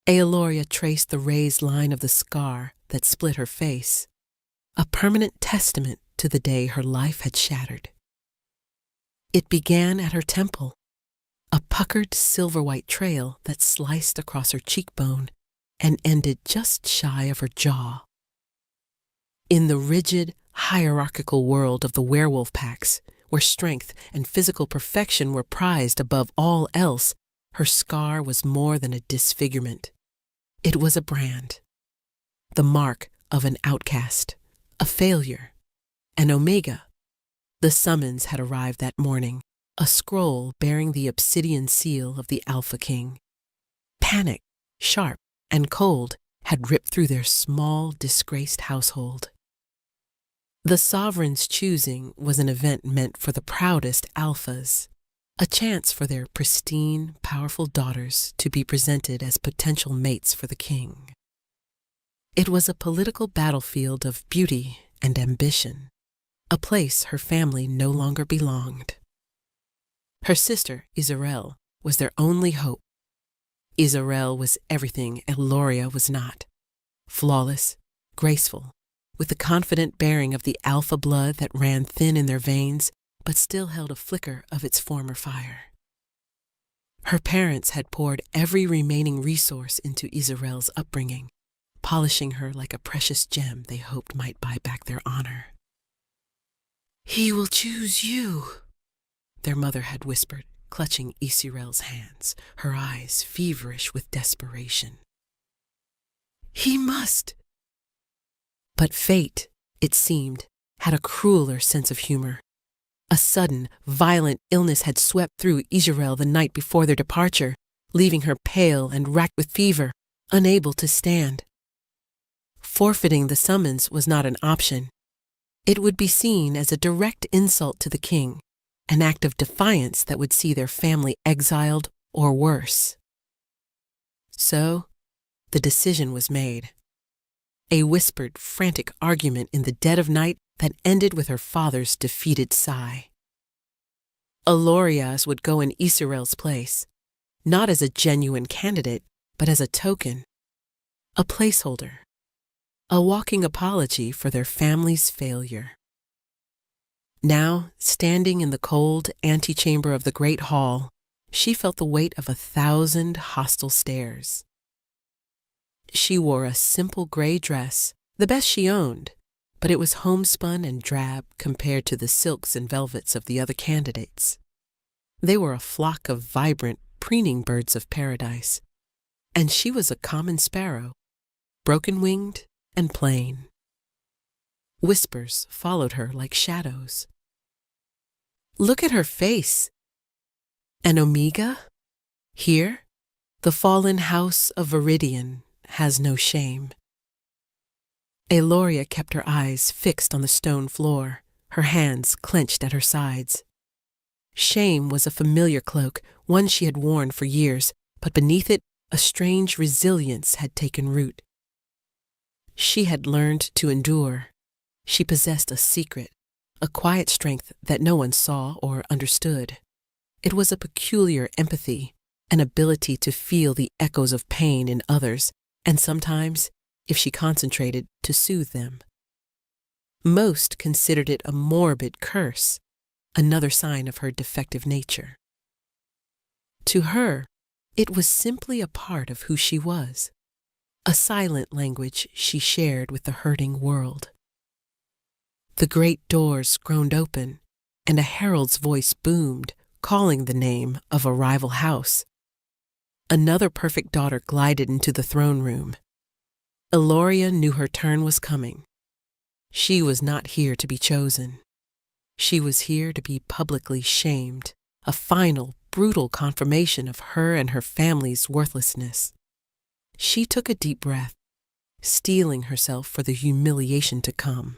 Aeloria traced the raised line of the scar that split her face, a permanent testament to the day her life had shattered. It began at her temple, a puckered silver-white trail that sliced across her cheekbone and ended just shy of her jaw. In the rigid, hierarchical world of the werewolf packs, where strength and physical perfection were prized above all else, her scar was more than a disfigurement. It was a brand, the mark of an outcast, a failure, an omega. The summons had arrived that morning, a scroll bearing the obsidian seal of the Alpha King. Panic, sharp and cold, had ripped through their small, disgraced household. The sovereign's choosing was an event meant for the proudest alphas, a chance for their pristine, powerful daughters to be presented as potential mates for the king. It was a political battlefield of beauty and ambition, a place her family no longer belonged. Her sister, Izarel, was their only hope. Izarel was everything Aeloria was not. Flawless, graceful, with the confident bearing of the alpha blood that ran thin in their veins, but still held a flicker of its former fire. Her parents had poured every remaining resource into Izarel's upbringing, polishing her like a precious gem they hoped might buy back their honor. "He will choose you," their mother had whispered, clutching Izarel's hands, her eyes feverish with desperation. "He must." But fate, it seemed, had a crueler sense of humor. A sudden, violent illness had swept through Izarel the night before their departure, leaving her pale and racked with fever, unable to stand. Forfeiting the summons was not an option. It would be seen as a direct insult to the king, an act of defiance that would see their family exiled or worse. So, the decision was made. A whispered, frantic argument in the dead of night that ended with her father's defeated sigh. Aeloria's would go in Izarel's place, not as a genuine candidate, but as a token, a placeholder, a walking apology for their family's failure. Now, standing in the cold antechamber of the great hall, she felt the weight of 1,000 hostile stares. She wore a simple gray dress, the best she owned, but it was homespun and drab compared to the silks and velvets of the other candidates. They were a flock of vibrant, preening birds of paradise, and she was a common sparrow, broken-winged and plain. Whispers followed her like shadows. "Look at her face. An omega? Here, the fallen house of Viridian has no shame." Aeloria kept her eyes fixed on the stone floor, her hands clenched at her sides. Shame was a familiar cloak, one she had worn for years, but beneath it a strange resilience had taken root. She had learned to endure. She possessed a secret, a quiet strength that no one saw or understood. It was a peculiar empathy, an ability to feel the echoes of pain in others, and sometimes, if she concentrated, to soothe them. Most considered it a morbid curse, another sign of her defective nature. To her, it was simply a part of who she was, a silent language she shared with the hurting world. The great doors groaned open, and a herald's voice boomed, calling the name of a rival house. Another perfect daughter glided into the throne room. Aeloria knew her turn was coming. She was not here to be chosen. She was here to be publicly shamed, a final, brutal confirmation of her and her family's worthlessness. She took a deep breath, steeling herself for the humiliation to come.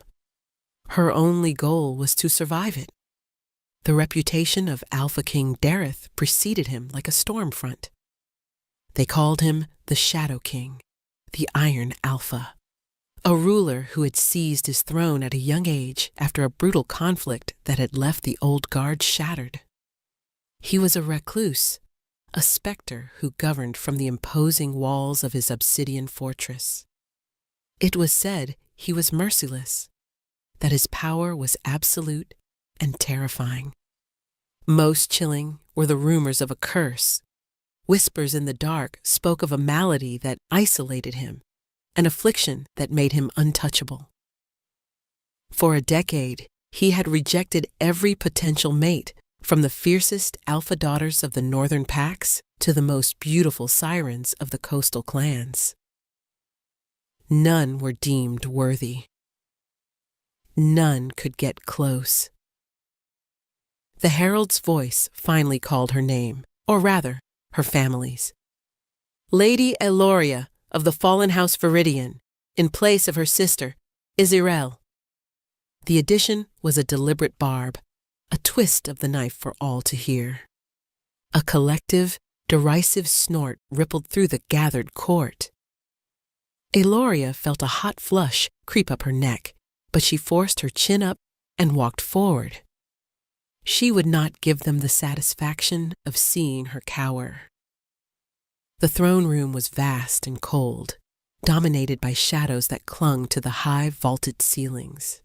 Her only goal was to survive it. The reputation of Alpha King Dareth preceded him like a storm front. They called him the Shadow King, the Iron Alpha, a ruler who had seized his throne at a young age after a brutal conflict that had left the old guard shattered. He was a recluse, a specter who governed from the imposing walls of his obsidian fortress. It was said he was merciless, that his power was absolute and terrifying. Most chilling were the rumors of a curse. Whispers in the dark spoke of a malady that isolated him, an affliction that made him untouchable. For a decade, he had rejected every potential mate, from the fiercest alpha daughters of the northern packs to the most beautiful sirens of the coastal clans. None were deemed worthy. None could get close. The herald's voice finally called her name, or rather, her family's. Lady Eloria of the fallen house Viridian, in place of her sister, Izirel. The addition was a deliberate barb, a twist of the knife for all to hear. A collective, derisive snort rippled through the gathered court. Eloria felt a hot flush creep up her neck, but she forced her chin up and walked forward. She would not give them the satisfaction of seeing her cower. The throne room was vast and cold, dominated by shadows that clung to the high vaulted ceilings.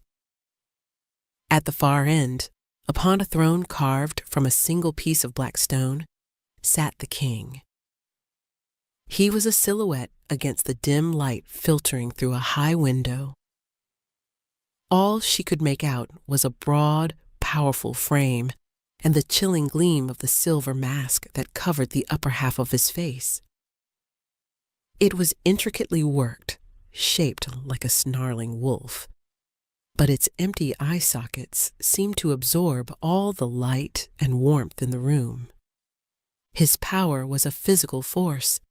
At the far end, upon a throne carved from a single piece of black stone, sat the king. He was a silhouette against the dim light filtering through a high window. All she could make out was a broad, powerful frame and the chilling gleam of the silver mask that covered the upper half of his face. It was intricately worked, shaped like a snarling wolf, but its empty eye sockets seemed to absorb all the light and warmth in the room. His power was a physical force.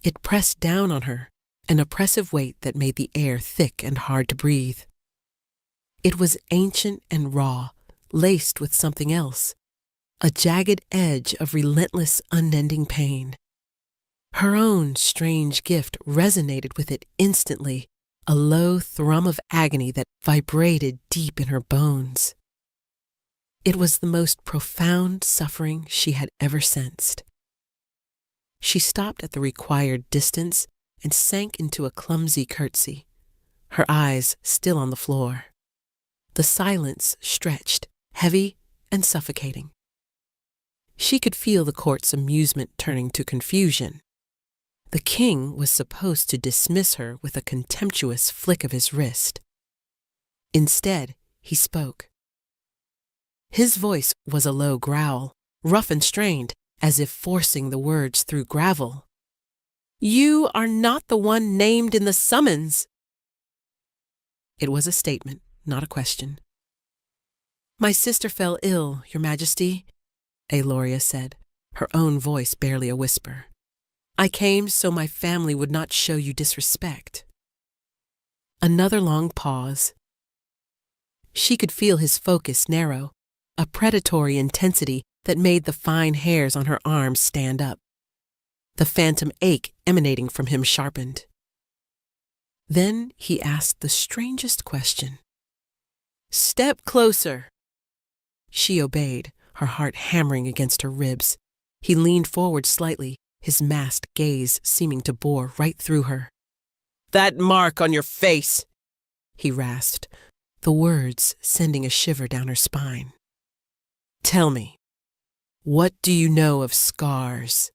It pressed down on her, an oppressive weight that made the air thick and hard to breathe. It was ancient and raw, laced with something else, a jagged edge of relentless, unending pain. Her own strange gift resonated with it instantly, a low thrum of agony that vibrated deep in her bones. It was the most profound suffering she had ever sensed. She stopped at the required distance and sank into a clumsy curtsy, her eyes still on the floor. The silence stretched, heavy and suffocating. She could feel the court's amusement turning to confusion. The king was supposed to dismiss her with a contemptuous flick of his wrist. Instead, he spoke. His voice was a low growl, rough and strained, as if forcing the words through gravel. "You are not the one named in the summons." It was a statement, not a question. "My sister fell ill, Your Majesty," Eloria said, her own voice barely a whisper. "I came so my family would not show you disrespect." Another long pause. She could feel his focus narrow, a predatory intensity that made the fine hairs on her arms stand up. The phantom ache emanating from him sharpened. Then he asked the strangest question. "Step closer." She obeyed, her heart hammering against her ribs. He leaned forward slightly, his masked gaze seeming to bore right through her. "That mark on your face," he rasped, the words sending a shiver down her spine. "Tell me, what do you know of scars?"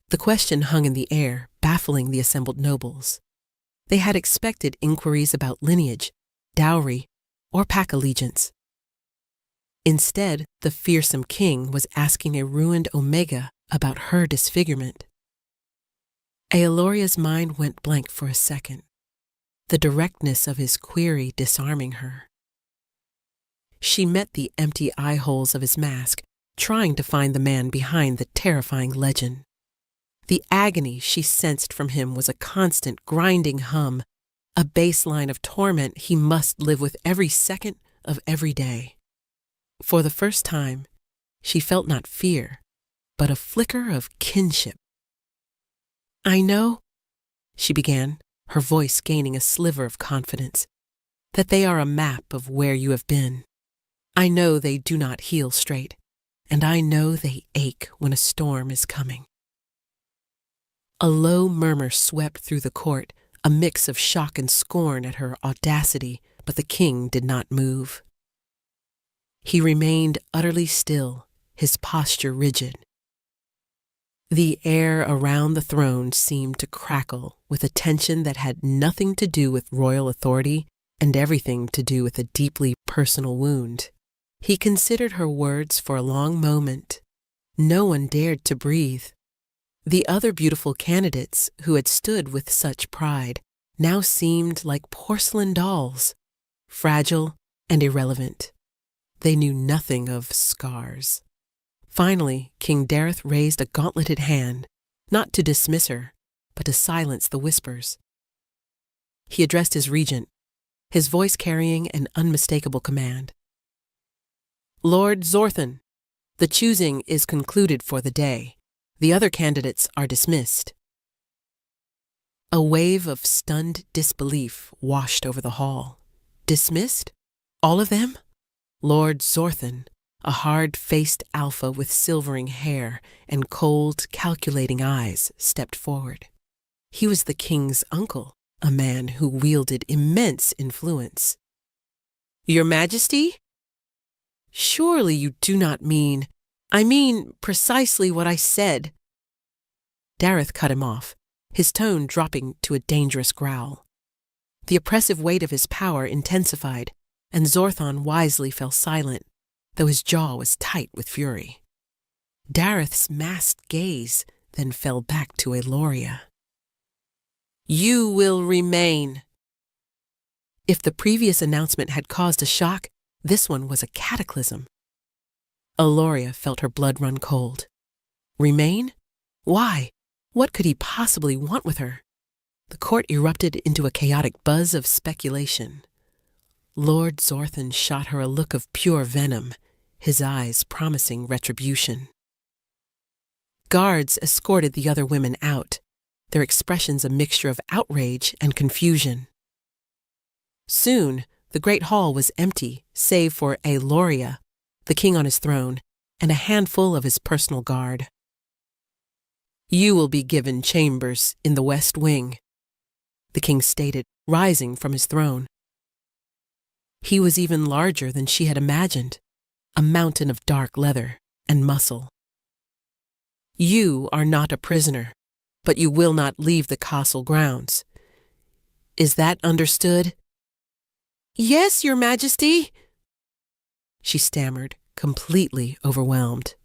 The question hung in the air, baffling the assembled nobles. They had expected inquiries about lineage, dowry, or pack allegiance. Instead, the fearsome king was asking a ruined Omega about her disfigurement. Eoloria's mind went blank for a second, the directness of his query disarming her. She met the empty eye holes of his mask, trying to find the man behind the terrifying legend. The agony she sensed from him was a constant grinding hum, a baseline of torment he must live with every second of every day. For the first time, she felt not fear, but a flicker of kinship. "I know," she began, her voice gaining a sliver of confidence, "that they are a map of where you have been. I know they do not heal straight. and I know they ache when a storm is coming." A low murmur swept through the court, a mix of shock and scorn at her audacity, but the king did not move. He remained utterly still, his posture rigid. The air around the throne seemed to crackle with a tension that had nothing to do with royal authority and everything to do with a deeply personal wound. He considered her words for a long moment. No one dared to breathe. The other beautiful candidates who had stood with such pride now seemed like porcelain dolls, fragile and irrelevant. They knew nothing of scars. Finally, King Dareth raised a gauntleted hand, not to dismiss her, but to silence the whispers. He addressed his regent, his voice carrying an unmistakable command. "Lord Zorthan, the choosing is concluded for the day. The other candidates are dismissed." A wave of stunned disbelief washed over the hall. Dismissed? All of them? Lord Zorthan, a hard-faced alpha with silvering hair and cold, calculating eyes, stepped forward. He was the king's uncle, a man who wielded immense influence. "Your Majesty? Surely you do not mean— I mean precisely what I said." Dareth cut him off, his tone dropping to a dangerous growl. The oppressive weight of his power intensified, and Zorthan wisely fell silent, though his jaw was tight with fury. Dareth's masked gaze then fell back to Eloria. "You will remain." If the previous announcement had caused a shock, this one was a cataclysm. Eloria felt her blood run cold. Remain? Why? What could he possibly want with her? The court erupted into a chaotic buzz of speculation. Lord Zorthan shot her a look of pure venom, his eyes promising retribution. Guards escorted the other women out, their expressions a mixture of outrage and confusion. Soon, the great hall was empty, save for Eloria, the king on his throne, and a handful of his personal guard. "You will be given chambers in the West Wing," the king stated, rising from his throne. He was even larger than she had imagined, a mountain of dark leather and muscle. "You are not a prisoner, but you will not leave the castle grounds. Is that understood?" "Yes, Your Majesty," she stammered, completely overwhelmed.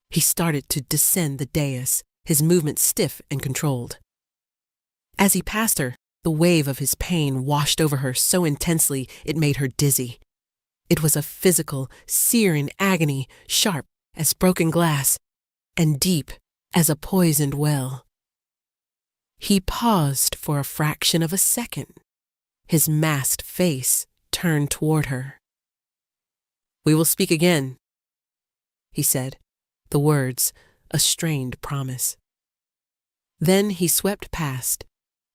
He started to descend the dais, his movements stiff and controlled. As he passed her, the wave of his pain washed over her so intensely it made her dizzy. It was a physical, searing agony, sharp as broken glass, and deep as a poisoned well. He paused for a fraction of a second, his masked face turned toward her. "We will speak again," he said, the words a strained promise. Then he swept past,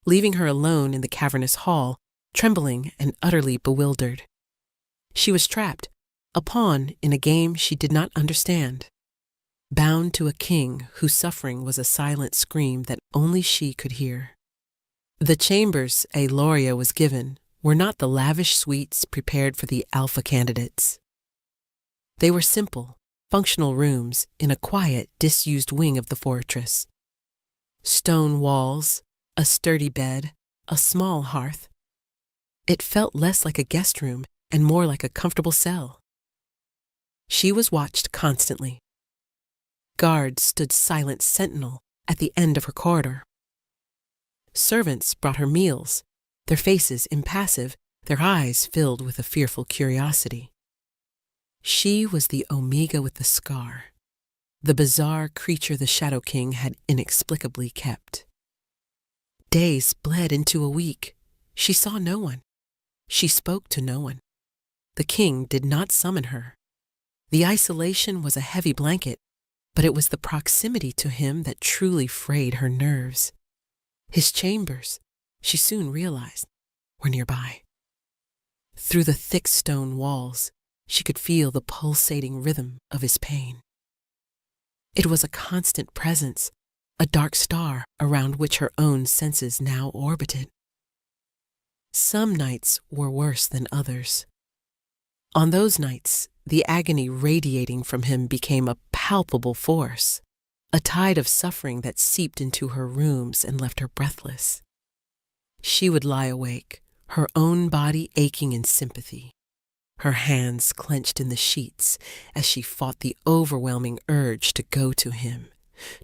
leaving her alone in the cavernous hall, trembling and utterly bewildered. She was trapped, a pawn in a game she did not understand, bound to a king whose suffering was a silent scream that only she could hear. The chambers Eloria was given were not the lavish suites prepared for the alpha candidates. They were simple, functional rooms in a quiet, disused wing of the fortress. Stone walls, a sturdy bed, a small hearth. It felt less like a guest room and more like a comfortable cell. She was watched constantly. Guards stood silent sentinel at the end of her corridor. Servants brought her meals, their faces impassive, their eyes filled with a fearful curiosity. She was the Omega with the scar, the bizarre creature the Shadow King had inexplicably kept. Days bled into a week. She saw no one. She spoke to no one. The king did not summon her. The isolation was a heavy blanket, but it was the proximity to him that truly frayed her nerves. His chambers, she soon realized, were nearby. Through the thick stone walls, she could feel the pulsating rhythm of his pain. It was a constant presence, a dark star around which her own senses now orbited. Some nights were worse than others. On those nights, the agony radiating from him became a palpable force, a tide of suffering that seeped into her rooms and left her breathless. She would lie awake, her own body aching in sympathy, her hands clenched in the sheets as she fought the overwhelming urge to go to him,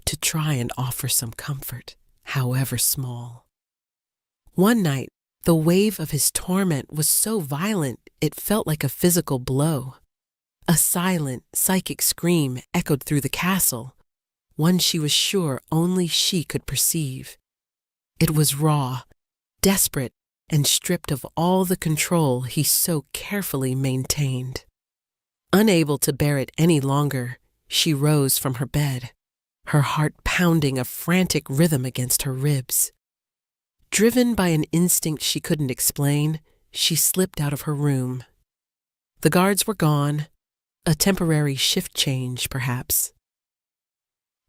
to try and offer some comfort, however small. One night, the wave of his torment was so violent it felt like a physical blow. A silent, psychic scream echoed through the castle, one she was sure only she could perceive. It was raw, desperate, and stripped of all the control he so carefully maintained. Unable to bear it any longer, she rose from her bed, her heart pounding a frantic rhythm against her ribs. Driven by an instinct she couldn't explain, she slipped out of her room. The guards were gone, a temporary shift change, perhaps.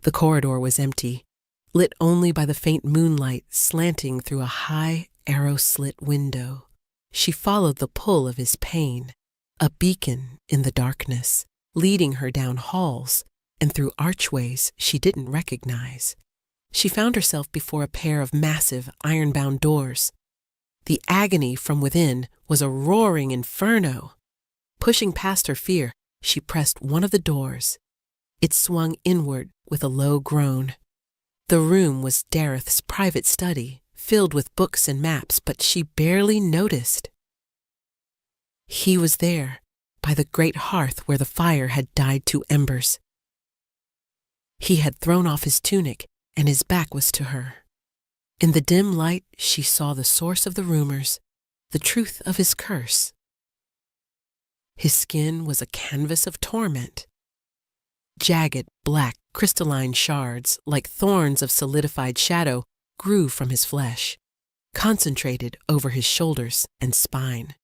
The corridor was empty, lit only by the faint moonlight slanting through a high, arrow-slit window. She followed the pull of his pain, a beacon in the darkness, leading her down halls and through archways she didn't recognize. She found herself before a pair of massive, iron-bound doors. The agony from within was a roaring inferno. Pushing past her fear, she pressed one of the doors. It swung inward with a low groan. The room was Dareth's private study, filled with books and maps, but she barely noticed. He was there, by the great hearth where the fire had died to embers. He had thrown off his tunic, and his back was to her. In the dim light, she saw the source of the rumors, the truth of his curse. His skin was a canvas of torment. Jagged, black, crystalline shards, like thorns of solidified shadow, grew from his flesh, concentrated over his shoulders and spine.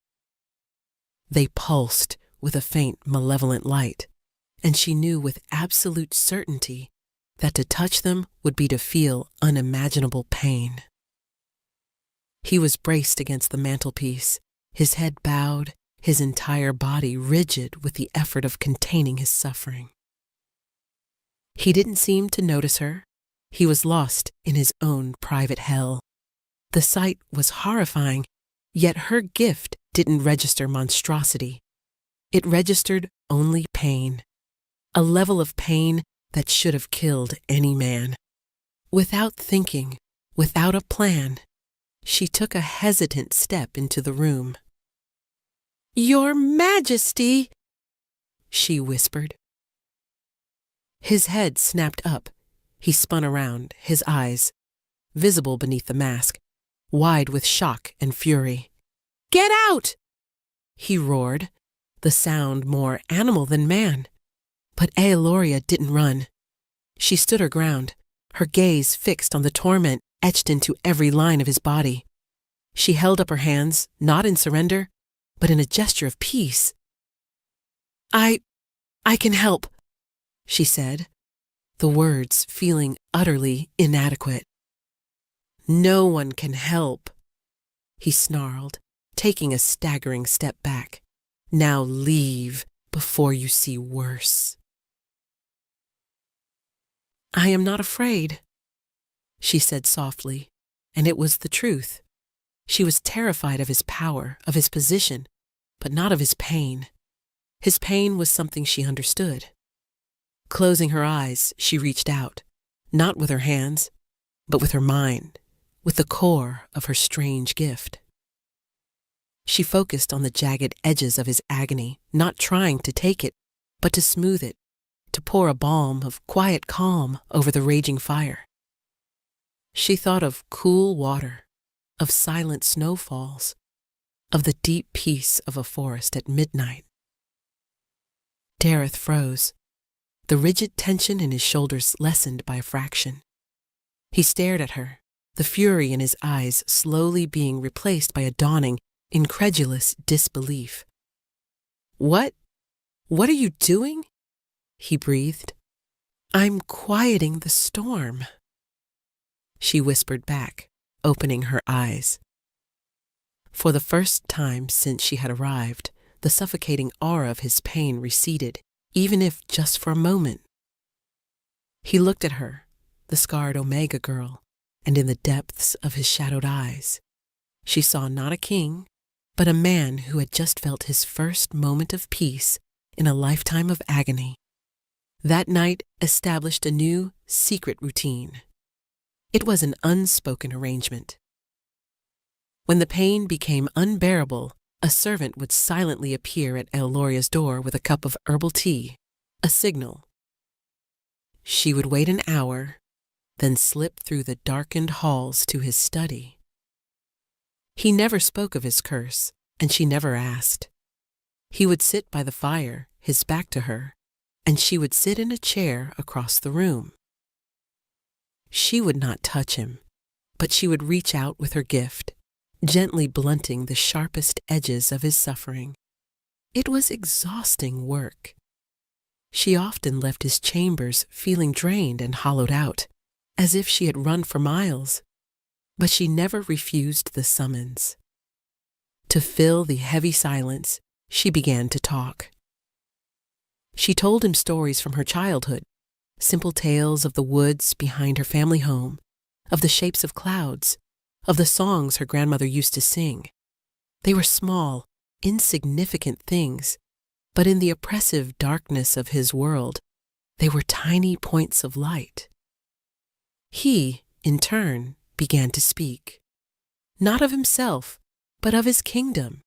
They pulsed with a faint, malevolent light, and she knew with absolute certainty that to touch them would be to feel unimaginable pain. He was braced against the mantelpiece, his head bowed, his entire body rigid with the effort of containing his suffering. He didn't seem to notice her. He was lost in his own private hell. The sight was horrifying, yet her gift didn't register monstrosity. It registered only pain, a level of pain that should have killed any man. Without thinking, without a plan, she took a hesitant step into the room. "Your Majesty," she whispered. His head snapped up. He spun around, his eyes, visible beneath the mask, wide with shock and fury. "Get out!" he roared, the sound more animal than man. But Aeloria didn't run. She stood her ground, her gaze fixed on the torment etched into every line of his body. She held up her hands, not in surrender, but in a gesture of peace. I can help," she said, the words feeling utterly inadequate. "No one can help," he snarled, taking a staggering step back. "Now leave before you see worse." "I am not afraid," she said softly, and it was the truth. She was terrified of his power, of his position, but not of his pain. His pain was something she understood. Closing her eyes, she reached out, not with her hands, but with her mind, with the core of her strange gift. She focused on the jagged edges of his agony, not trying to take it, but to smooth it, to pour a balm of quiet calm over the raging fire. She thought of cool water, of silent snowfalls, of the deep peace of a forest at midnight. Dareth froze. The rigid tension in his shoulders lessened by a fraction. He stared at her, the fury in his eyes slowly being replaced by a dawning, incredulous disbelief. "What "What are you doing?" he breathed. "I'm quieting the storm," she whispered back, opening her eyes. For the first time since she had arrived, the suffocating aura of his pain receded, even if just for a moment. He looked at her, the scarred Omega girl, and in the depths of his shadowed eyes, she saw not a king, but a man who had just felt his first moment of peace in a lifetime of agony. That night established a new, secret routine. It was an unspoken arrangement. When the pain became unbearable, a servant would silently appear at Eloria's door with a cup of herbal tea, a signal. She would wait an hour, then slip through the darkened halls to his study. He never spoke of his curse, and she never asked. He would sit by the fire, his back to her, and she would sit in a chair across the room. She would not touch him, but she would reach out with her gift, gently blunting the sharpest edges of his suffering. It was exhausting work. She often left his chambers feeling drained and hollowed out, as if she had run for miles, but she never refused the summons. To fill the heavy silence, she began to talk. She told him stories from her childhood, simple tales of the woods behind her family home, of the shapes of clouds, of the songs her grandmother used to sing. They were small, insignificant things, but in the oppressive darkness of his world, they were tiny points of light. He, in turn, began to speak, not of himself, but of his kingdom.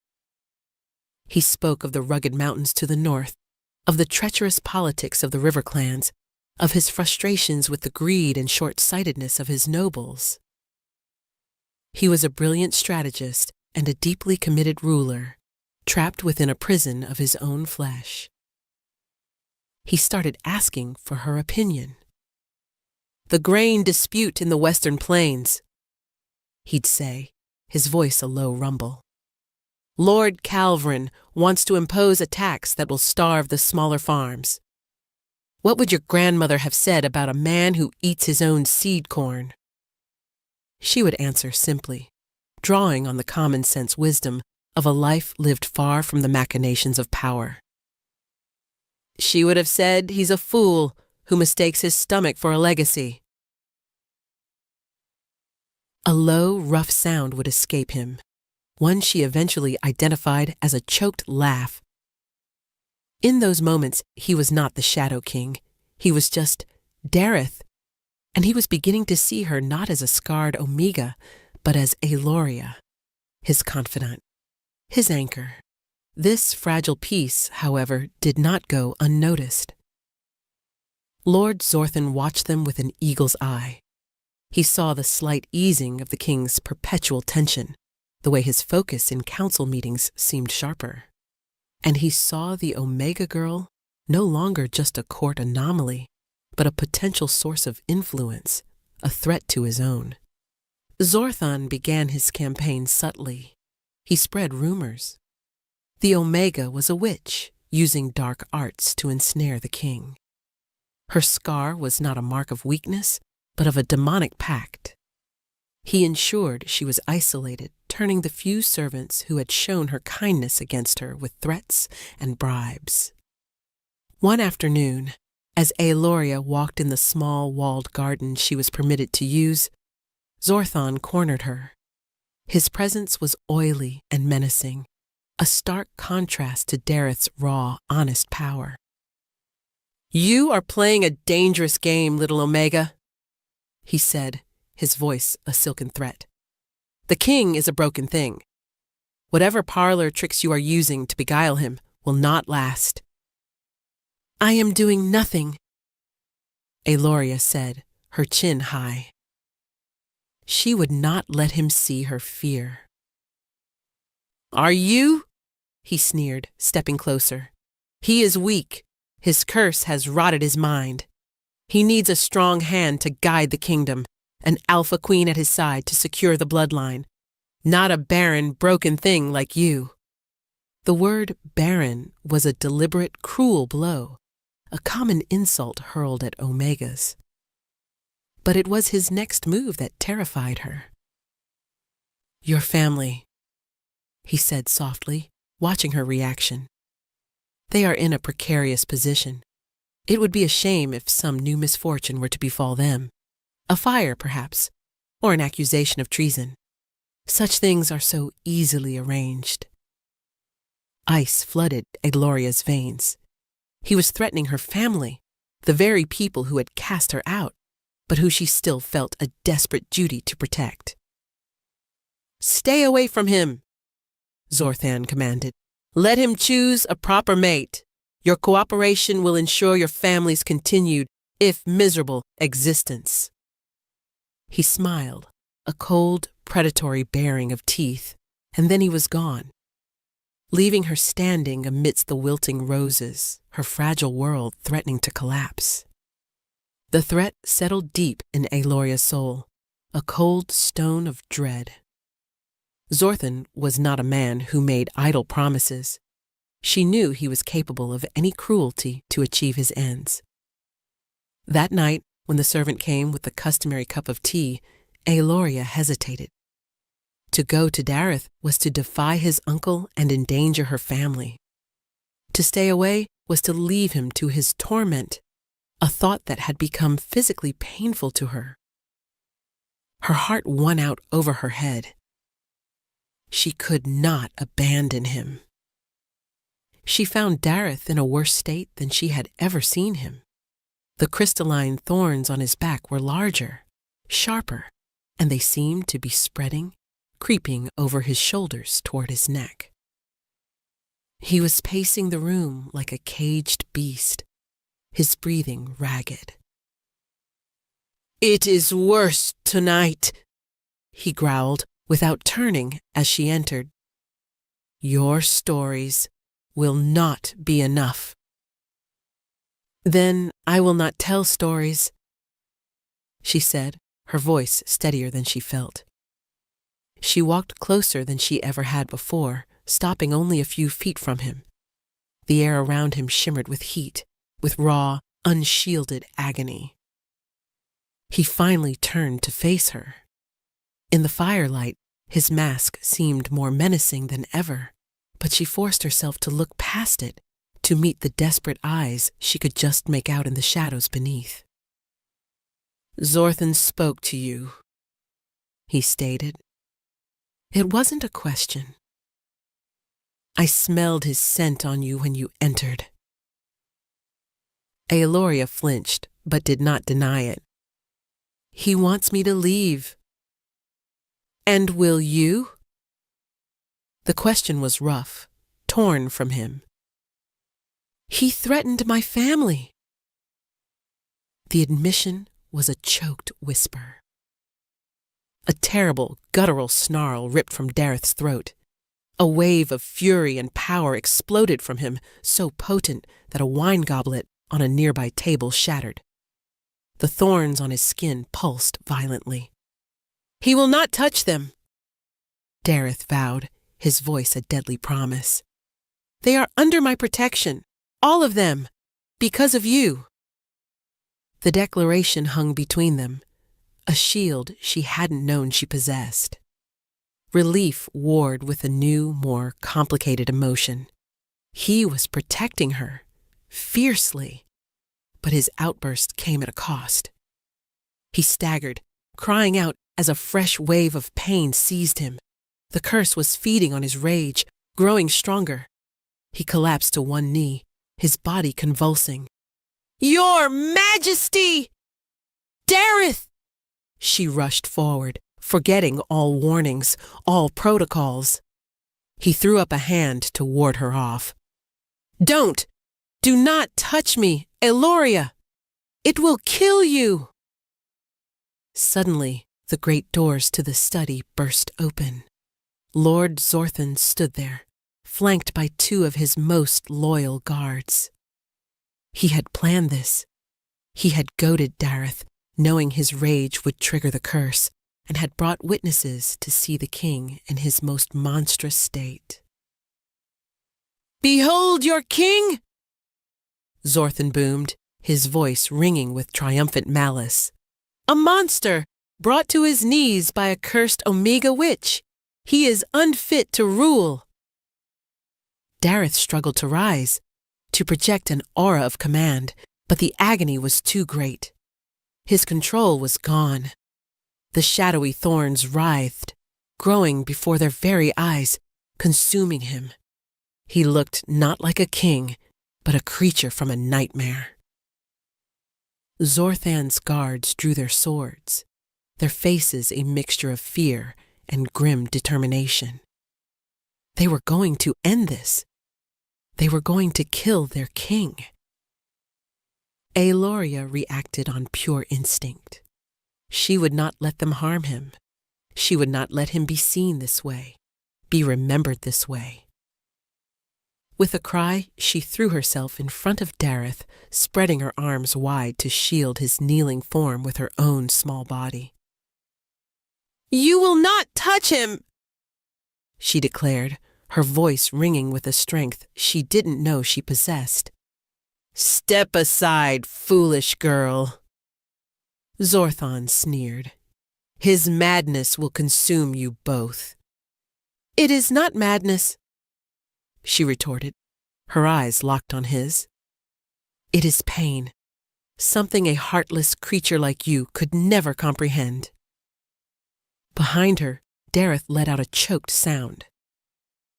He spoke of the rugged mountains to the north, of the treacherous politics of the river clans, of his frustrations with the greed and short-sightedness of his nobles. He was a brilliant strategist and a deeply committed ruler, trapped within a prison of his own flesh. He started asking for her opinion. "The grain dispute in the western plains," he'd say, his voice a low rumble. "Lord Calvrin wants to impose a tax that will starve the smaller farms. What would your grandmother have said about a man who eats his own seed corn?" She would answer simply, drawing on the common-sense wisdom of a life lived far from the machinations of power. She would have said he's a fool who mistakes his stomach for a legacy. A low, rough sound would escape him, one she eventually identified as a choked laugh. In those moments, he was not the Shadow King. He was just Dareth, and he was beginning to see her not as a scarred Omega, but as Eloria, his confidant, his anchor. This fragile piece, however, did not go unnoticed. Lord Zorthan watched them with an eagle's eye. He saw the slight easing of the king's perpetual tension, the way his focus in council meetings seemed sharper. And he saw the Omega girl no longer just a court anomaly, but a potential source of influence, a threat to his own. Zorthan began his campaign subtly. He spread rumors. The Omega was a witch, using dark arts to ensnare the king. Her scar was not a mark of weakness, but of a demonic pact. He ensured she was isolated, turning the few servants who had shown her kindness against her with threats and bribes. One afternoon, as Eloria walked in the small walled garden she was permitted to use, Zorthan cornered her. His presence was oily and menacing, a stark contrast to Dareth's raw, honest power. "You are playing a dangerous game, little Omega," he said, his voice a silken threat. "The king is a broken thing. Whatever parlor tricks you are using to beguile him will not last." "I am doing nothing," Eloria said, her chin high. She would not let him see her fear. "Are you?" he sneered, stepping closer. "He is weak. His curse has rotted his mind. He needs a strong hand to guide the kingdom, an alpha queen at his side to secure the bloodline, not a barren, broken thing like you. The word barren was a deliberate, cruel blow, a common insult hurled at Omegas. But it was his next move that terrified her. "Your family," he said softly, watching her reaction. "They are in a precarious position. It would be a shame if some new misfortune were to befall them. A fire, perhaps, or an accusation of treason. Such things are so easily arranged." Ice flooded Gloria's veins. He was threatening her family, the very people who had cast her out, but who she still felt a desperate duty to protect. "Stay away from him," Zorthan commanded. "Let him choose a proper mate. Your cooperation will ensure your family's continued, if miserable, existence." He smiled, a cold, predatory baring of teeth, and then he was gone, leaving her standing amidst the wilting roses, her fragile world threatening to collapse. The threat settled deep in Aloria's soul, a cold stone of dread. Zorthan was not a man who made idle promises. She knew he was capable of any cruelty to achieve his ends. That night, when the servant came with the customary cup of tea, Aloria hesitated. To go to Dareth was to defy his uncle and endanger her family. To stay away was to leave him to his torment, a thought that had become physically painful to her. Her heart won out over her head. She could not abandon him. She found Dareth in a worse state than she had ever seen him. The crystalline thorns on his back were larger, sharper, and they seemed to be spreading, creeping over his shoulders toward his neck. He was pacing the room like a caged beast, his breathing ragged. "It is worse tonight," he growled, without turning as she entered. "Your stories will not be enough." "Then I will not tell stories," she said, her voice steadier than she felt. She walked closer than she ever had before, stopping only a few feet from him. The air around him shimmered with heat, with raw, unshielded agony. He finally turned to face her. In the firelight, his mask seemed more menacing than ever, but she forced herself to look past it, to meet the desperate eyes she could just make out in the shadows beneath. "Zorthan spoke to you," he stated. It wasn't a question. "I smelled his scent on you when you entered." Aloria flinched, but did not deny it. "He wants me to leave." "And will you?" The question was rough, torn from him. "He threatened my family." The admission was a choked whisper. A terrible, guttural snarl ripped from Dareth's throat. A wave of fury and power exploded from him, so potent that a wine goblet on a nearby table shattered. The thorns on his skin pulsed violently. "He will not touch them," Dareth vowed, his voice a deadly promise. "They are under my protection, all of them, because of you." The declaration hung between them, a shield she hadn't known she possessed. Relief warred with a new, more complicated emotion. He was protecting her, fiercely, but his outburst came at a cost. He staggered, crying out as a fresh wave of pain seized him. The curse was feeding on his rage, growing stronger. He collapsed to one knee, his body convulsing. "Your Majesty! Dareth!" She rushed forward, forgetting all warnings, all protocols. He threw up a hand to ward her off. "Don't! Do not touch me, Aloria! It will kill you!" Suddenly, the great doors to the study burst open. Lord Zorthan stood there, flanked by two of his most loyal guards. He had planned this. He had goaded Dareth, knowing his rage would trigger the curse, and had brought witnesses to see the king in his most monstrous state. "Behold your king!" Zorthan boomed, his voice ringing with triumphant malice. "A monster, brought to his knees by a cursed Omega witch. He is unfit to rule." Dareth struggled to rise, to project an aura of command, but the agony was too great. His control was gone. The shadowy thorns writhed, growing before their very eyes, consuming him. He looked not like a king, but a creature from a nightmare. Zorthan's guards drew their swords, their faces a mixture of fear and grim determination. They were going to end this. They were going to kill their king. Aeloria reacted on pure instinct. She would not let them harm him. She would not let him be seen this way, be remembered this way. With a cry, she threw herself in front of Dareth, spreading her arms wide to shield his kneeling form with her own small body. "You will not touch him!" she declared, her voice ringing with a strength she didn't know she possessed. "Step aside, foolish girl." Zorthan sneered. "His madness will consume you both." "It is not madness," she retorted, her eyes locked on his. "It is pain, something a heartless creature like you could never comprehend." Behind her, Dareth let out a choked sound.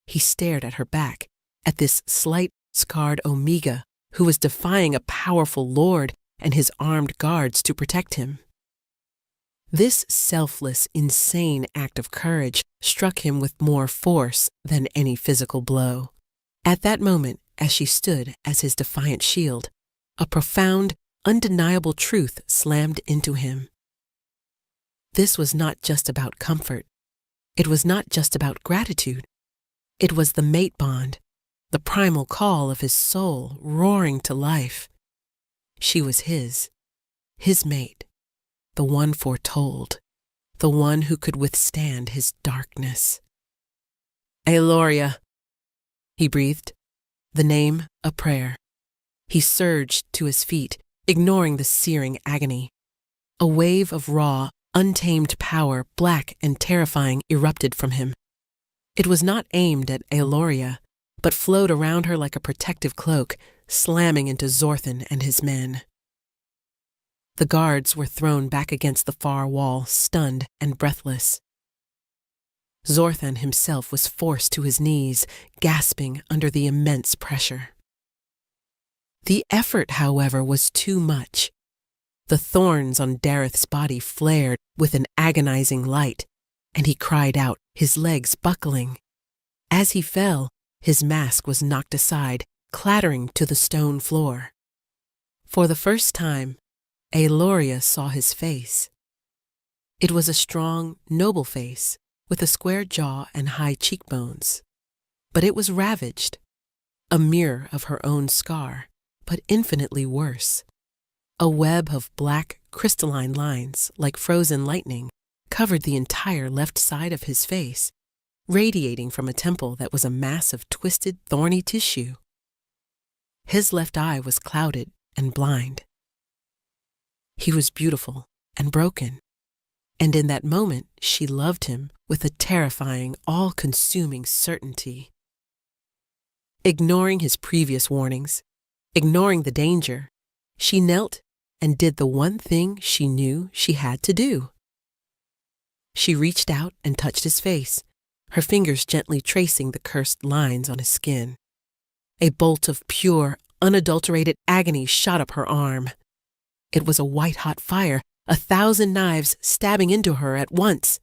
He stared at her back, at this slight, scarred Omega who was defying a powerful lord and his armed guards to protect him. This selfless, insane act of courage struck him with more force than any physical blow. At that moment, as she stood as his defiant shield, a profound, undeniable truth slammed into him. This was not just about comfort. It was not just about gratitude. It was the mate bond, the primal call of his soul roaring to life. She was his mate, the one foretold, the one who could withstand his darkness. "Aeloria," he breathed, the name a prayer. He surged to his feet, ignoring the searing agony. A wave of raw, untamed power, black and terrifying, erupted from him. It was not aimed at Aeloria, but flowed around her like a protective cloak, slamming into Zorthan and his men. The guards were thrown back against the far wall, stunned and breathless. Zorthan himself was forced to his knees, gasping under the immense pressure. The effort, however, was too much. The thorns on Dareth's body flared with an agonizing light, and he cried out, his legs buckling. As he fell, his mask was knocked aside, clattering to the stone floor. For the first time, Aeloria saw his face. It was a strong, noble face, with a square jaw and high cheekbones. But it was ravaged, a mirror of her own scar, but infinitely worse. A web of black, crystalline lines, like frozen lightning, covered the entire left side of his face, radiating from a temple that was a mass of twisted, thorny tissue. His left eye was clouded and blind. He was beautiful and broken, and in that moment she loved him with a terrifying, all-consuming certainty. Ignoring his previous warnings, ignoring the danger, she knelt and did the one thing she knew she had to do. She reached out and touched his face, her fingers gently tracing the cursed lines on his skin. A bolt of pure, unadulterated agony shot up her arm. It was a white-hot fire, 1,000 knives stabbing into her at once.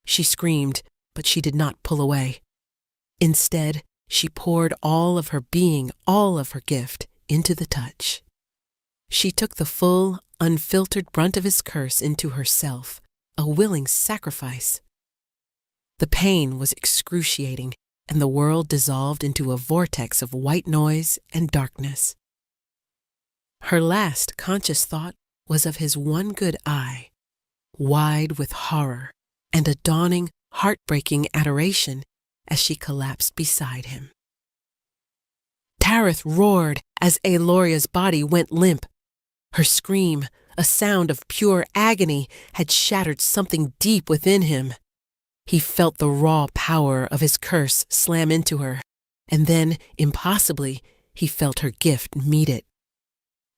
She screamed, but she did not pull away. Instead, she poured all of her being, all of her gift, into the touch. She took the full, unfiltered brunt of his curse into herself, a willing sacrifice. The pain was excruciating, and the world dissolved into a vortex of white noise and darkness. Her last conscious thought was of his one good eye, wide with horror and a dawning, heartbreaking adoration as she collapsed beside him. Dareth roared as Aeloria's body went limp. Her scream, a sound of pure agony, had shattered something deep within him. He felt the raw power of his curse slam into her, and then, impossibly, he felt her gift meet it.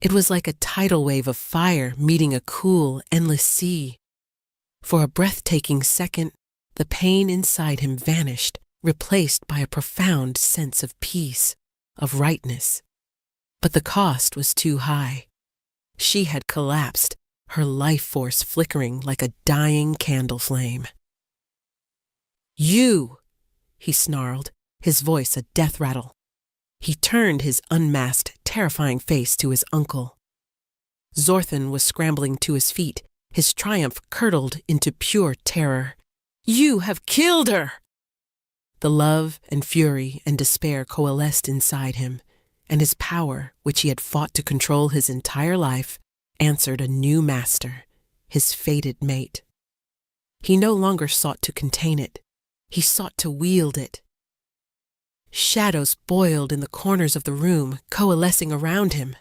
It was like a tidal wave of fire meeting a cool, endless sea. For a breathtaking second, the pain inside him vanished, replaced by a profound sense of peace, of rightness. But the cost was too high. She had collapsed, her life force flickering like a dying candle flame. "You!" he snarled, his voice a death rattle. He turned his unmasked, terrifying face to his uncle. Zorthan was scrambling to his feet, his triumph curdled into pure terror. "You have killed her!" The love and fury and despair coalesced inside him, and his power, which he had fought to control his entire life, answered a new master, his fated mate. He no longer sought to contain it. He sought to wield it. Shadows boiled in the corners of the room, coalescing around him.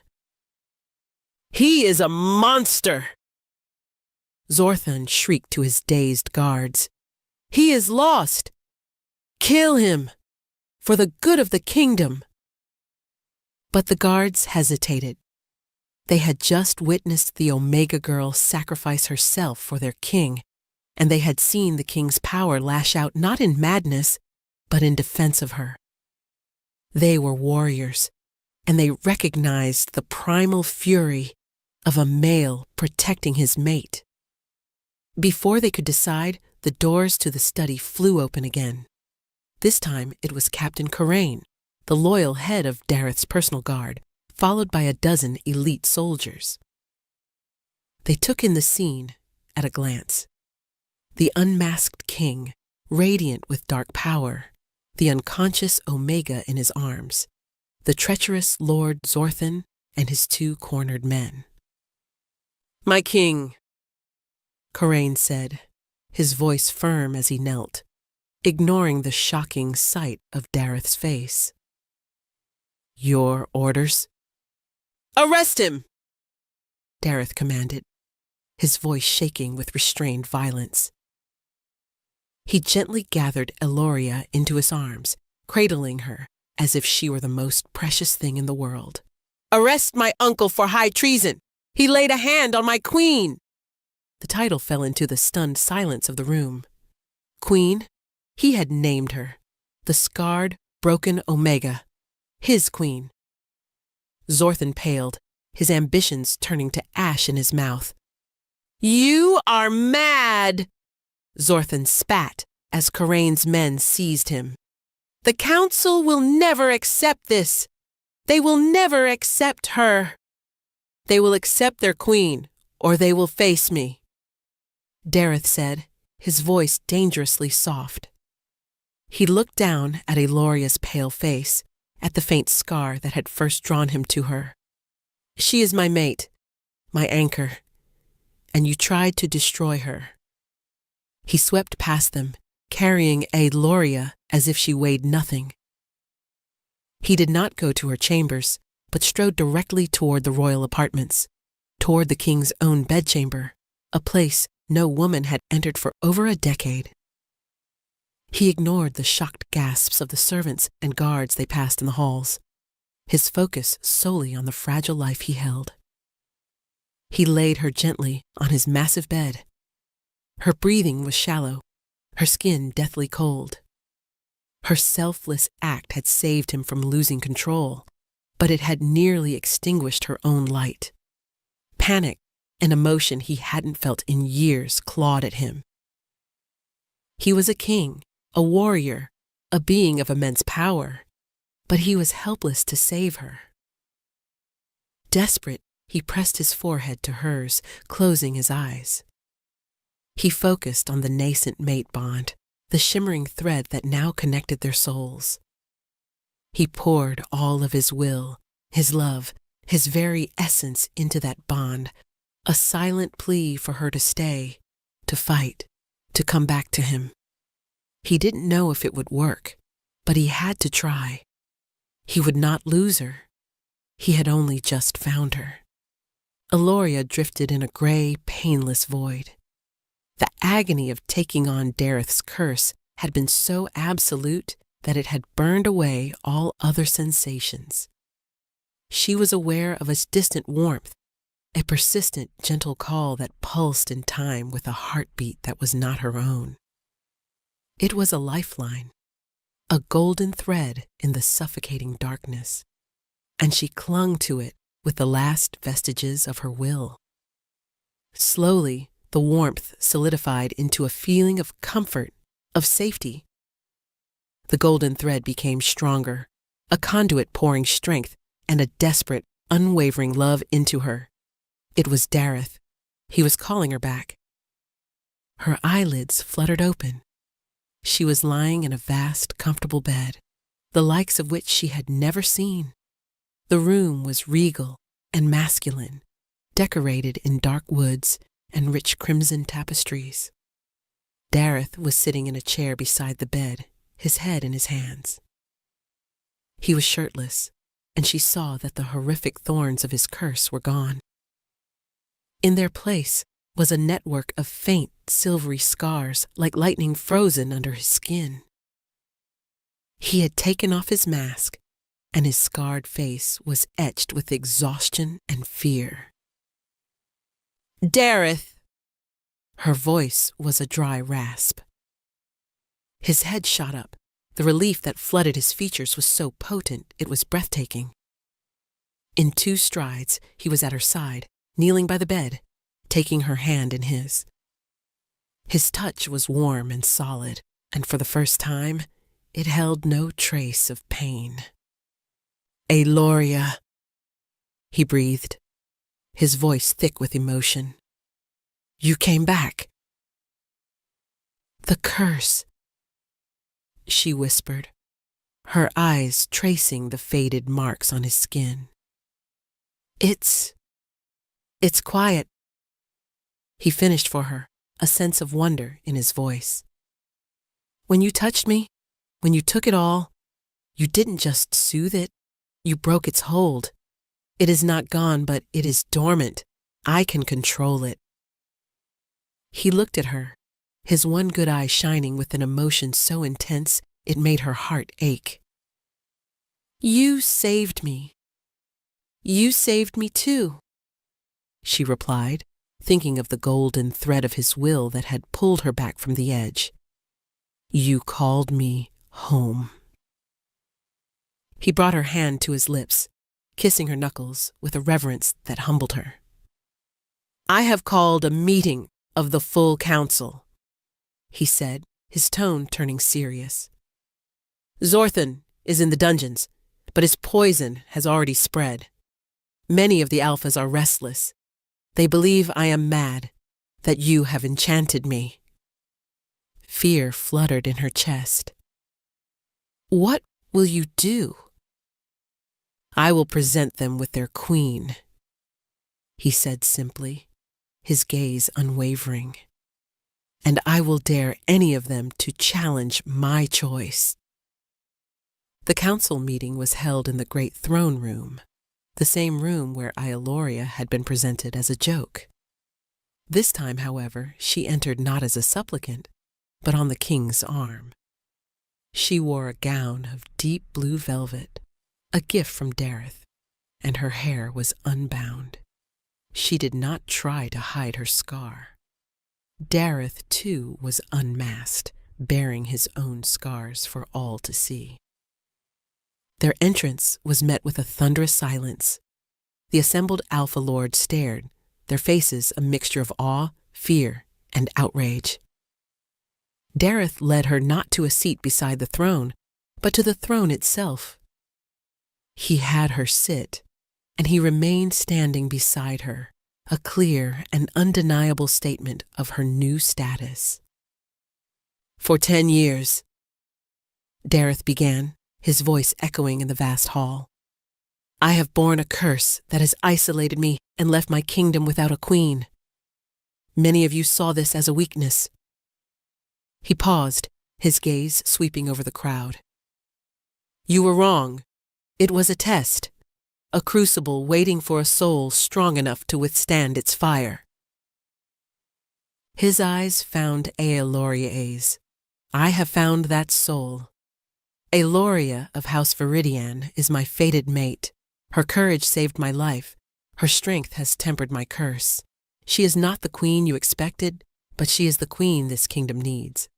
"He is a monster!" Zorthan shrieked to his dazed guards. "He is lost! Kill him! For the good of the kingdom!" But the guards hesitated. They had just witnessed the Omega Girl sacrifice herself for their king, and they had seen the king's power lash out not in madness, but in defense of her. They were warriors, and they recognized the primal fury of a male protecting his mate. Before they could decide, the doors to the study flew open again. This time it was Captain Karain, the loyal head of Dareth's personal guard, followed by a dozen elite soldiers. They took in the scene at a glance. The unmasked king, radiant with dark power, the unconscious Omega in his arms, the treacherous Lord Zorthan and his two cornered men. "My king," Karain said, his voice firm as he knelt, ignoring the shocking sight of Dareth's face. "Your orders?" "Arrest him!" Dareth commanded, his voice shaking with restrained violence. He gently gathered Aeloria into his arms, cradling her as if she were the most precious thing in the world. "Arrest my uncle for high treason! He laid a hand on my queen!" The title fell into the stunned silence of the room. Queen? He had named her. The scarred, broken Omega. His queen. Zorthan paled, his ambitions turning to ash in his mouth. "You are mad!" Zorthan spat as Karain's men seized him. "The council will never accept this. They will never accept her. They will accept their queen, or they will face me," Dareth said, his voice dangerously soft. He looked down at Aeloria's pale face, at the faint scar that had first drawn him to her. "She is my mate, my anchor, and you tried to destroy her." He swept past them, carrying Aeloria as if she weighed nothing. He did not go to her chambers, but strode directly toward the royal apartments, toward the king's own bedchamber, a place no woman had entered for over a decade. He ignored the shocked gasps of the servants and guards they passed in the halls, his focus solely on the fragile life he held. He laid her gently on his massive bed. Her breathing was shallow, her skin deathly cold. Her selfless act had saved him from losing control, but it had nearly extinguished her own light. Panic, an emotion he hadn't felt in years, clawed at him. He was a king, a warrior, a being of immense power, but he was helpless to save her. Desperate, he pressed his forehead to hers, closing his eyes. He focused on the nascent mate bond, the shimmering thread that now connected their souls. He poured all of his will, his love, his very essence into that bond, a silent plea for her to stay, to fight, to come back to him. He didn't know if it would work, but he had to try. He would not lose her. He had only just found her. Eloria drifted in a gray, painless void. The agony of taking on Dareth's curse had been so absolute that it had burned away all other sensations. She was aware of a distant warmth, a persistent, gentle call that pulsed in time with a heartbeat that was not her own. It was a lifeline, a golden thread in the suffocating darkness, and she clung to it with the last vestiges of her will. Slowly, the warmth solidified into a feeling of comfort, of safety. The golden thread became stronger, a conduit pouring strength and a desperate, unwavering love into her. It was Dareth. He was calling her back. Her eyelids fluttered open. She was lying in a vast, comfortable bed, the likes of which she had never seen. The room was regal and masculine, decorated in dark woods and rich crimson tapestries. Dareth was sitting in a chair beside the bed, his head in his hands. He was shirtless, and she saw that the horrific thorns of his curse were gone. In their place was a network of faint, silvery scars like lightning frozen under his skin. He had taken off his mask, and his scarred face was etched with exhaustion and fear. "Dareth!" Her voice was a dry rasp. His head shot up. The relief that flooded his features was so potent it was breathtaking. In 2 strides, he was at her side, kneeling by the bed, taking her hand in his. His touch was warm and solid, and for the first time, it held no trace of pain. "Eloria," he breathed, his voice thick with emotion. "You came back." "The curse," she whispered, her eyes tracing the faded marks on his skin. It's quiet," he finished for her, a sense of wonder in his voice. "When you touched me, when you took it all, you didn't just soothe it, you broke its hold. It is not gone, but it is dormant. I can control it." He looked at her, his one good eye shining with an emotion so intense it made her heart ache. "You saved me. You saved me too," she replied, thinking of the golden thread of his will that had pulled her back from the edge. "You called me home." He brought her hand to his lips, kissing her knuckles with a reverence that humbled her. "I have called a meeting of the full council," he said, his tone turning serious. "Zorthan is in the dungeons, but his poison has already spread. Many of the alphas are restless. They believe I am mad, that you have enchanted me." Fear fluttered in her chest. "What will you do?" "I will present them with their queen," he said simply, his gaze unwavering. "And I will dare any of them to challenge my choice." The council meeting was held in the great throne room, the same room where Eloria had been presented as a joke. This time, however, she entered not as a supplicant, but on the king's arm. She wore a gown of deep blue velvet, a gift from Dareth, and her hair was unbound. She did not try to hide her scar. Dareth, too, was unmasked, bearing his own scars for all to see. Their entrance was met with a thunderous silence. The assembled Alpha Lords stared, their faces a mixture of awe, fear, and outrage. Dareth led her not to a seat beside the throne, but to the throne itself. He had her sit, and he remained standing beside her, a clear and undeniable statement of her new status. "For 10 years," Dareth began, his voice echoing in the vast hall, "I have borne a curse that has isolated me and left my kingdom without a queen. Many of you saw this as a weakness." He paused, his gaze sweeping over the crowd. "You were wrong. It was a test, a crucible waiting for a soul strong enough to withstand its fire. His eyes found Aeloria's. I have found that soul. Aeloria of House Viridian is my fated mate. Her courage saved my life. Her strength has tempered my curse. She is not the queen you expected, but she is the queen this kingdom needs.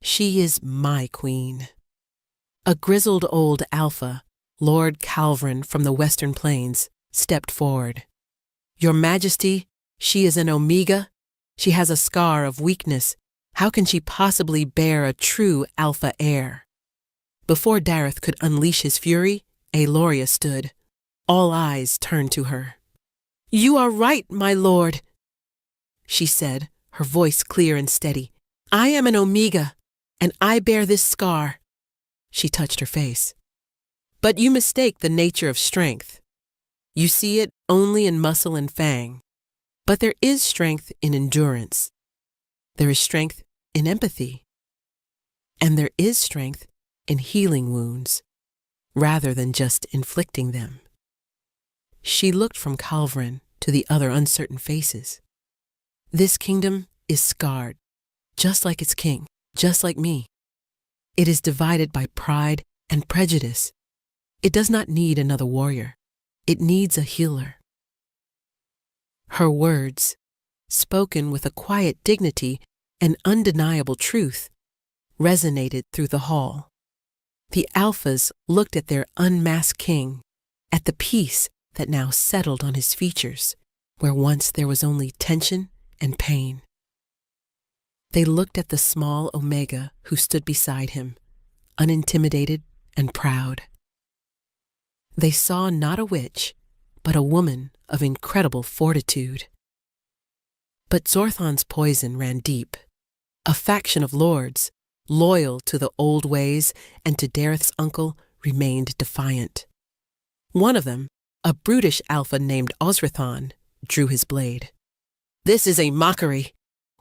She is my queen. A grizzled old alpha, Lord Calvrin from the Western Plains, stepped forward. Your Majesty, she is an Omega. She has a scar of weakness. How can she possibly bear a true alpha heir? Before Dareth could unleash his fury, Aeloria stood. All eyes turned to her. You are right, my lord, she said, her voice clear and steady. I am an Omega, and I bear this scar. She touched her face. But you mistake the nature of strength. You see it only in muscle and fang. But there is strength in endurance. There is strength in empathy. And there is strength in healing wounds, rather than just inflicting them. She looked from Calvrin to the other uncertain faces. This kingdom is scarred, just like its king, just like me. It is divided by pride and prejudice. It does not need another warrior. It needs a healer. Her words, spoken with a quiet dignity and undeniable truth, resonated through the hall. The alphas looked at their unmasked king, at the peace that now settled on his features, where once there was only tension and pain. They looked at the small Omega who stood beside him, unintimidated and proud. They saw not a witch, but a woman of incredible fortitude. But Zorthon's poison ran deep. A faction of lords, loyal to the old ways and to Dareth's uncle, remained defiant. One of them, a brutish alpha named Osrathon, drew his blade. This is a mockery.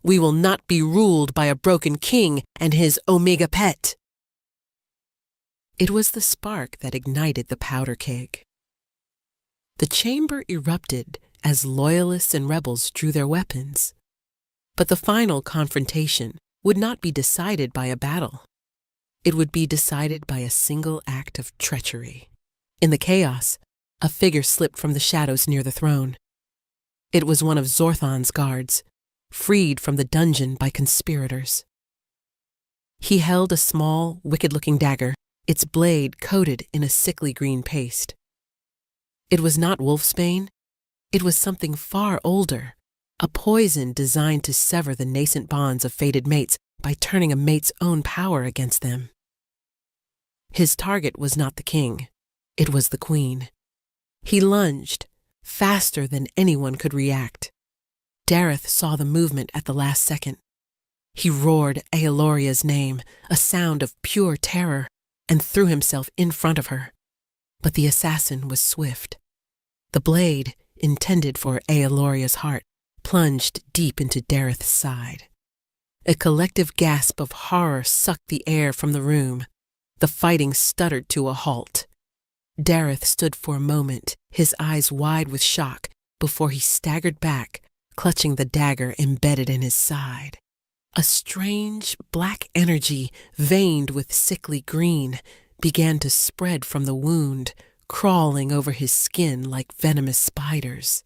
We will not be ruled by a broken king and his Omega pet. It was the spark that ignited the powder keg. The chamber erupted as loyalists and rebels drew their weapons. But the final confrontation would not be decided by a battle. It would be decided by a single act of treachery. In the chaos, a figure slipped from the shadows near the throne. It was one of Zorthon's guards, freed from the dungeon by conspirators. He held a small, wicked-looking dagger, its blade coated in a sickly green paste. It was not wolfsbane. It was something far older, a poison designed to sever the nascent bonds of fated mates by turning a mate's own power against them. His target was not the king. It was the queen. He lunged, faster than anyone could react. Dareth saw the movement at the last second. He roared Aeloria's name, a sound of pure terror, and threw himself in front of her. But the assassin was swift. The blade, intended for Aeloria's heart, plunged deep into Dareth's side. A collective gasp of horror sucked the air from the room. The fighting stuttered to a halt. Dareth stood for a moment, his eyes wide with shock, before he staggered back, clutching the dagger embedded in his side. A strange, black energy, veined with sickly green, began to spread from the wound, crawling over his skin like venomous spiders.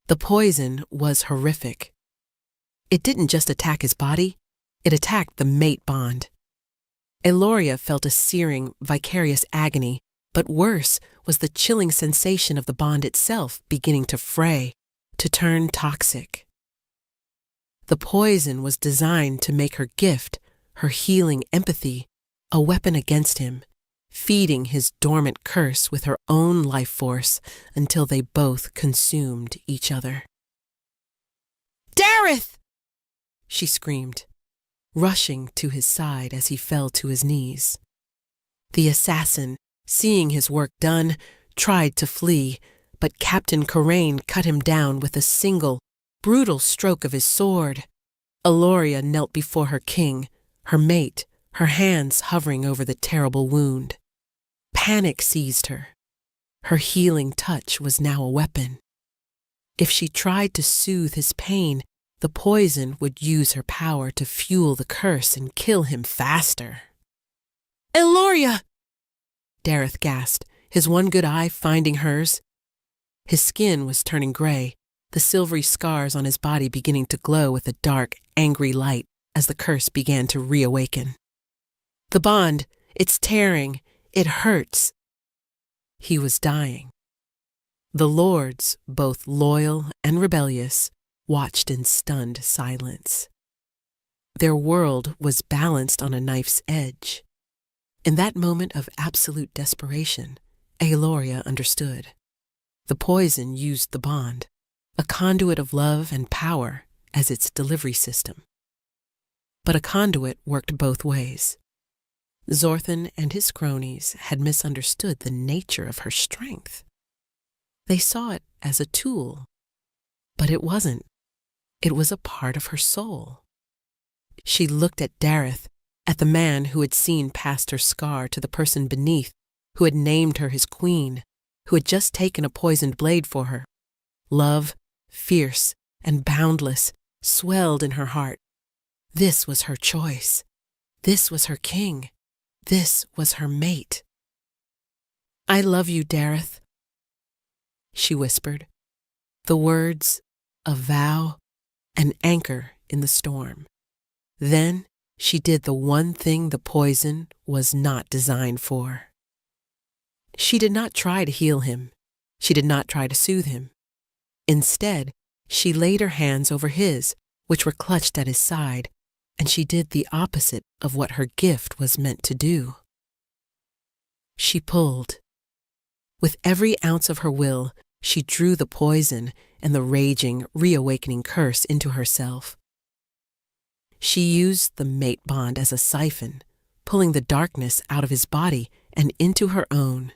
The poison was horrific. It didn't just attack his body, it attacked the mate bond. Aeloria felt a searing, vicarious agony, but worse was the chilling sensation of the bond itself beginning to fray, to turn toxic. The poison was designed to make her gift, her healing empathy, a weapon against him, feeding his dormant curse with her own life force until they both consumed each other. Dareth! She screamed, rushing to his side as he fell to his knees. The assassin, seeing his work done, tried to flee, but Captain Corraine cut him down with a single, brutal stroke of his sword. Aeloria knelt before her king, her mate, her hands hovering over the terrible wound. Panic seized her. Her healing touch was now a weapon. If she tried to soothe his pain, the poison would use her power to fuel the curse and kill him faster. "Eloria!" Dareth gasped, his one good eye finding hers. His skin was turning gray, the silvery scars on his body beginning to glow with a dark, angry light as the curse began to reawaken. "The bond, it's tearing, it hurts." He was dying. The lords, both loyal and rebellious, watched in stunned silence. Their world was balanced on a knife's edge. In that moment of absolute desperation, Eloria understood. The poison used the bond, a conduit of love and power, as its delivery system. But a conduit worked both ways. Zorthan and his cronies had misunderstood the nature of her strength. They saw it as a tool, but it wasn't. It was a part of her soul. She looked at Dareth, at the man who had seen past her scar to the person beneath, who had named her his queen, who had just taken a poisoned blade for her. Love, fierce and boundless, swelled in her heart. This was her choice. This was her king. This was her mate. "I love you, Dareth," she whispered. The words, a vow, an anchor in the storm. Then she did the one thing the poison was not designed for. She did not try to heal him. She did not try to soothe him. Instead, she laid her hands over his, which were clutched at his side, and she did the opposite of what her gift was meant to do. She pulled. With every ounce of her will, she drew the poison and the raging, reawakening curse into herself. She used the mate bond as a siphon, pulling the darkness out of his body and into her own.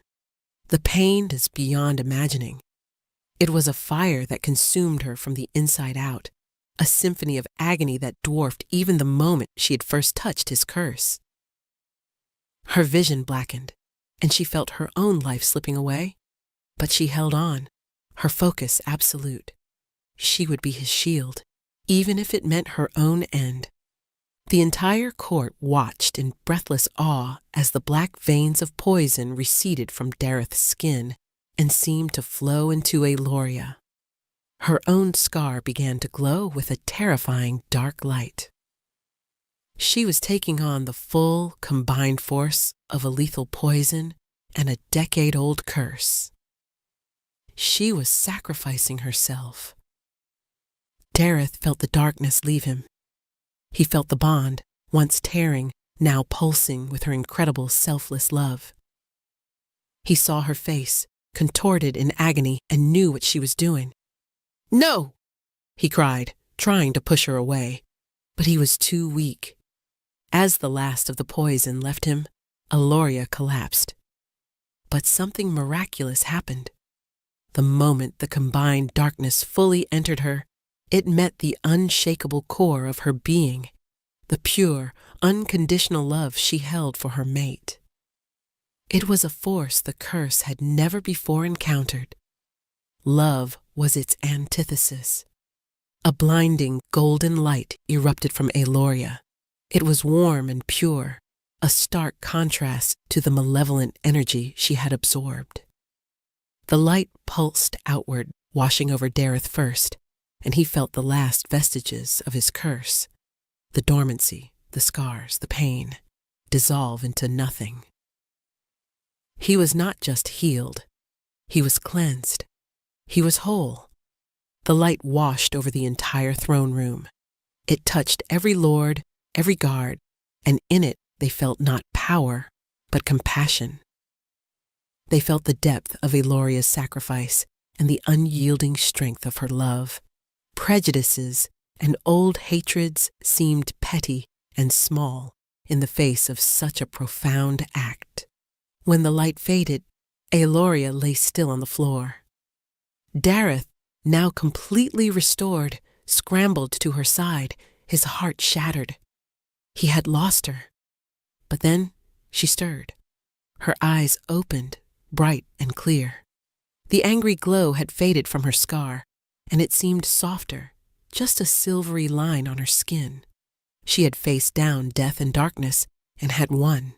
The pain is beyond imagining. It was a fire that consumed her from the inside out, a symphony of agony that dwarfed even the moment she had first touched his curse. Her vision blackened, and she felt her own life slipping away, but she held on, her focus absolute. She would be his shield, even if it meant her own end. The entire court watched in breathless awe as the black veins of poison receded from Dareth's skin and seemed to flow into Eloria. Her own scar began to glow with a terrifying dark light. She was taking on the full, combined force of a lethal poison and a decade-old curse. She was sacrificing herself. Dareth felt the darkness leave him. He felt the bond, once tearing, now pulsing with her incredible selfless love. He saw her face, contorted in agony, and knew what she was doing. "No!" he cried, trying to push her away, but he was too weak. As the last of the poison left him, Eloria collapsed. But something miraculous happened. The moment the combined darkness fully entered her, it met the unshakable core of her being, the pure, unconditional love she held for her mate. It was a force the curse had never before encountered. Love was its antithesis. A blinding golden light erupted from Eloria. It was warm and pure, a stark contrast to the malevolent energy she had absorbed. The light pulsed outward, washing over Dareth first, and he felt the last vestiges of his curse, the dormancy, the scars, the pain, dissolve into nothing. He was not just healed. He was cleansed. He was whole. The light washed over the entire throne room. It touched every lord, every guard, and in it they felt not power, but compassion. They felt the depth of Eloria's sacrifice and the unyielding strength of her love. Prejudices and old hatreds seemed petty and small in the face of such a profound act. When the light faded, Eloria lay still on the floor. Dareth, now completely restored, scrambled to her side, his heart shattered. He had lost her. But then she stirred. Her eyes opened, bright and clear. The angry glow had faded from her scar, and it seemed softer, just a silvery line on her skin. She had faced down death and darkness and had won.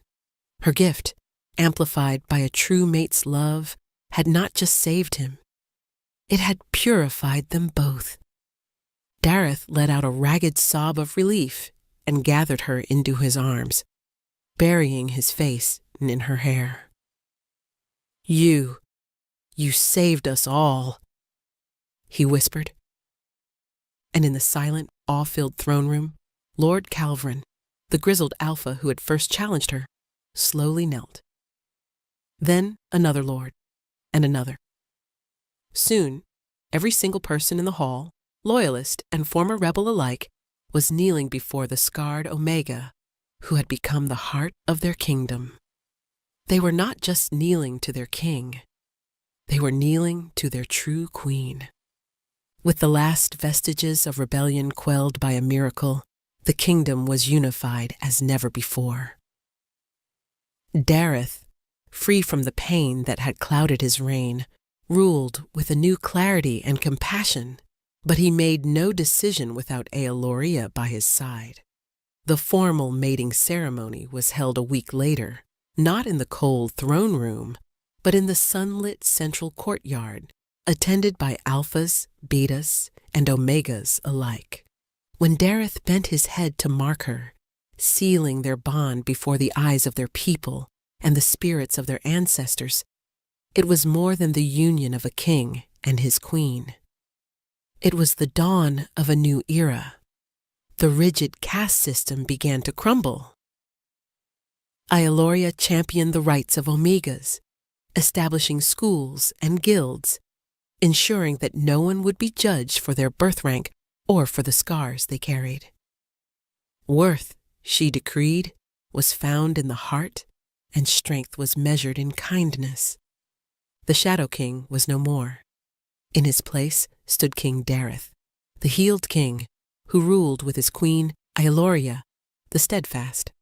Her gift, amplified by a true mate's love, had not just saved him. It had purified them both. Dareth let out a ragged sob of relief and gathered her into his arms, burying his face in her hair. You saved us all," he whispered. And in the silent, awe-filled throne room, Lord Calvrin, the grizzled alpha who had first challenged her, slowly knelt. Then another lord, and another. Soon, every single person in the hall, loyalist and former rebel alike, was kneeling before the scarred Omega, who had become the heart of their kingdom. They were not just kneeling to their king. They were kneeling to their true queen. With the last vestiges of rebellion quelled by a miracle, the kingdom was unified as never before. Dareth, free from the pain that had clouded his reign, ruled with a new clarity and compassion, but he made no decision without Eoloria by his side. The formal mating ceremony was held a week later, not in the cold throne room, but in the sunlit central courtyard, attended by alphas, betas, and omegas alike. When Dareth bent his head to mark her, sealing their bond before the eyes of their people and the spirits of their ancestors, it was more than the union of a king and his queen. It was the dawn of a new era. The rigid caste system began to crumble. Eoloria championed the rights of omegas, establishing schools and guilds, ensuring that no one would be judged for their birth rank or for the scars they carried. Worth, she decreed, was found in the heart, and strength was measured in kindness. The Shadow King was no more. In his place stood King Dareth, the healed king, who ruled with his queen, Eoloria, the steadfast.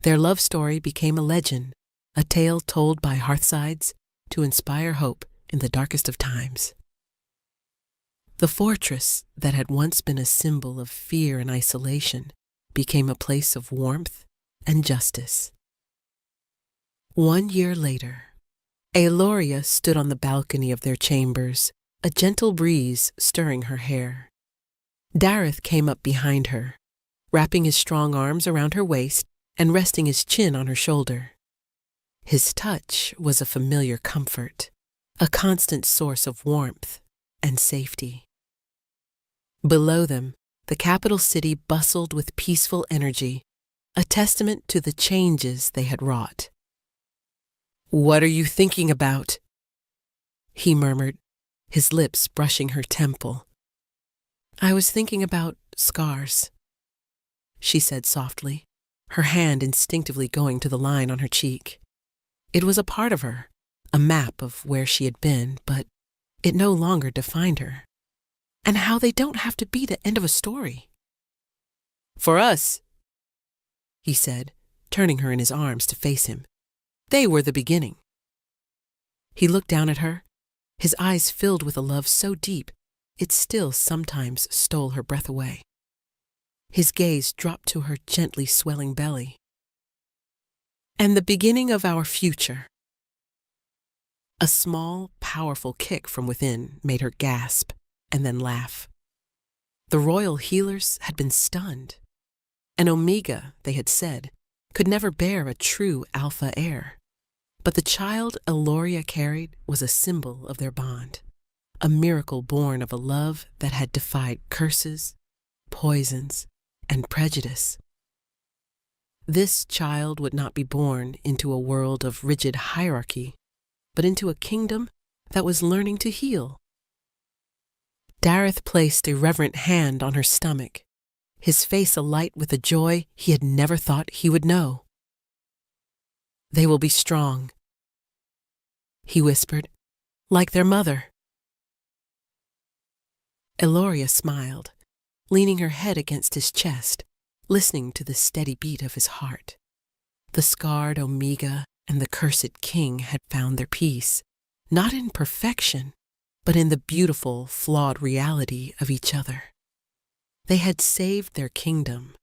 Their love story became a legend, a tale told by hearthsides to inspire hope in the darkest of times. The fortress that had once been a symbol of fear and isolation became a place of warmth and justice. 1 year later, Eoloria stood on the balcony of their chambers, a gentle breeze stirring her hair. Dareth came up behind her, wrapping his strong arms around her waist and resting his chin on her shoulder. His touch was a familiar comfort, a constant source of warmth and safety. Below them, the capital city bustled with peaceful energy, a testament to the changes they had wrought. "What are you thinking about?" he murmured, his lips brushing her temple. "I was thinking about scars," she said softly, her hand instinctively going to the line on her cheek. It was a part of her, a map of where she had been, but it no longer defined her. And how they don't have to be the end of a story. "For us," he said, turning her in his arms to face him, "they were the beginning." He looked down at her, his eyes filled with a love so deep it still sometimes stole her breath away. His gaze dropped to her gently swelling belly. "And the beginning of our future." A small, powerful kick from within made her gasp and then laugh. The royal healers had been stunned. An Omega, they had said, could never bear a true alpha heir. But the child Eoloria carried was a symbol of their bond, a miracle born of a love that had defied curses, poisons, and prejudice. This child would not be born into a world of rigid hierarchy, but into a kingdom that was learning to heal. Dareth placed a reverent hand on her stomach, his face alight with a joy he had never thought he would know. "They will be strong," he whispered, "like their mother." Eoloria smiled, leaning her head against his chest, listening to the steady beat of his heart. The scarred Omega and the cursed king had found their peace, not in perfection, but in the beautiful, flawed reality of each other. They had saved their kingdom,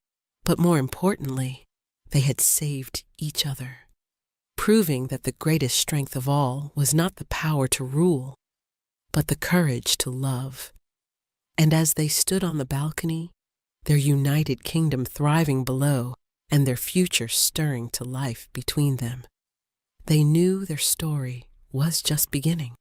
but more importantly, they had saved each other, proving that the greatest strength of all was not the power to rule, but the courage to love. And as they stood on the balcony, their united kingdom thriving below and their future stirring to life between them, they knew their story was just beginning.